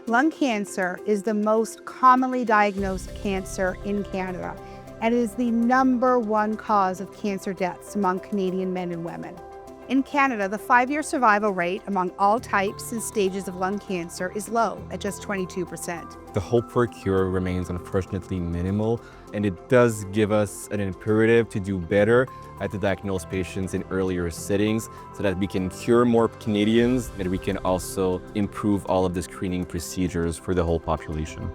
Lung cancer is the most commonly diagnosed cancer in Canada, and it is the #1 cause of cancer deaths among Canadian men and women. In Canada, the 5-year survival rate among all types and stages of lung cancer is low at just 22%. The hope for a cure remains unfortunately minimal, and it does give us an imperative to do better at to diagnose patients in earlier settings so that we can cure more Canadians and we can also improve all of the screening procedures for the whole population.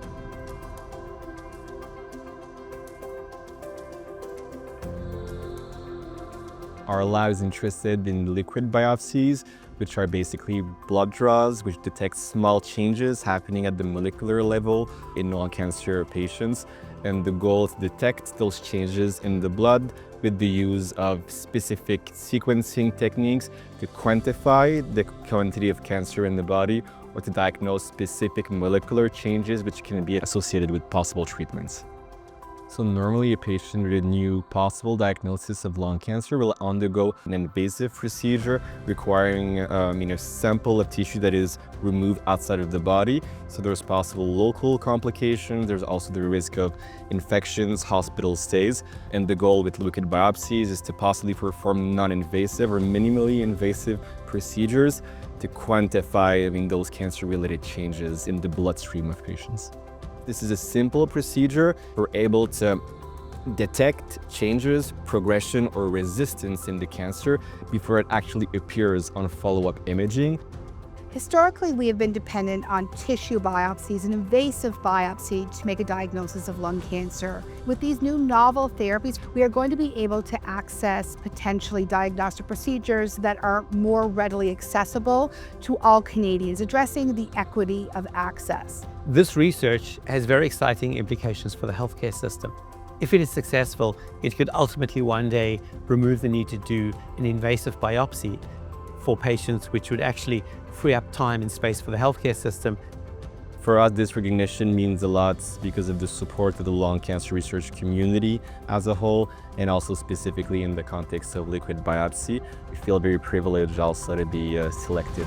Our lab is interested in liquid biopsies, which are basically blood draws, which detect small changes happening at the molecular level in lung cancer patients. And the goal is to detect those changes in the blood with the use of specific sequencing techniques to quantify the quantity of cancer in the body or to diagnose specific molecular changes which can be associated with possible treatments. So normally a patient with a new possible diagnosis of lung cancer will undergo an invasive procedure requiring a sample of tissue that is removed outside of the body. So there's possible local complications, there's also the risk of infections, hospital stays, and the goal with liquid biopsies is to possibly perform non-invasive or minimally invasive procedures to quantify those cancer-related changes in the bloodstream of patients. This is a simple procedure. We're able to detect changes, progression, or resistance in the cancer before it actually appears on follow-up imaging. Historically, we have been dependent on tissue biopsies and invasive biopsy to make a diagnosis of lung cancer. With these new novel therapies, we are going to be able to access potentially diagnostic procedures that are more readily accessible to all Canadians, addressing the equity of access. This research has very exciting implications for the healthcare system. If it is successful, it could ultimately one day remove the need to do an invasive biopsy for patients, which would actually free up time and space for the healthcare system. For us, this recognition means a lot because of the support of the lung cancer research community as a whole, and also specifically in the context of liquid biopsy. We feel very privileged also to be selected.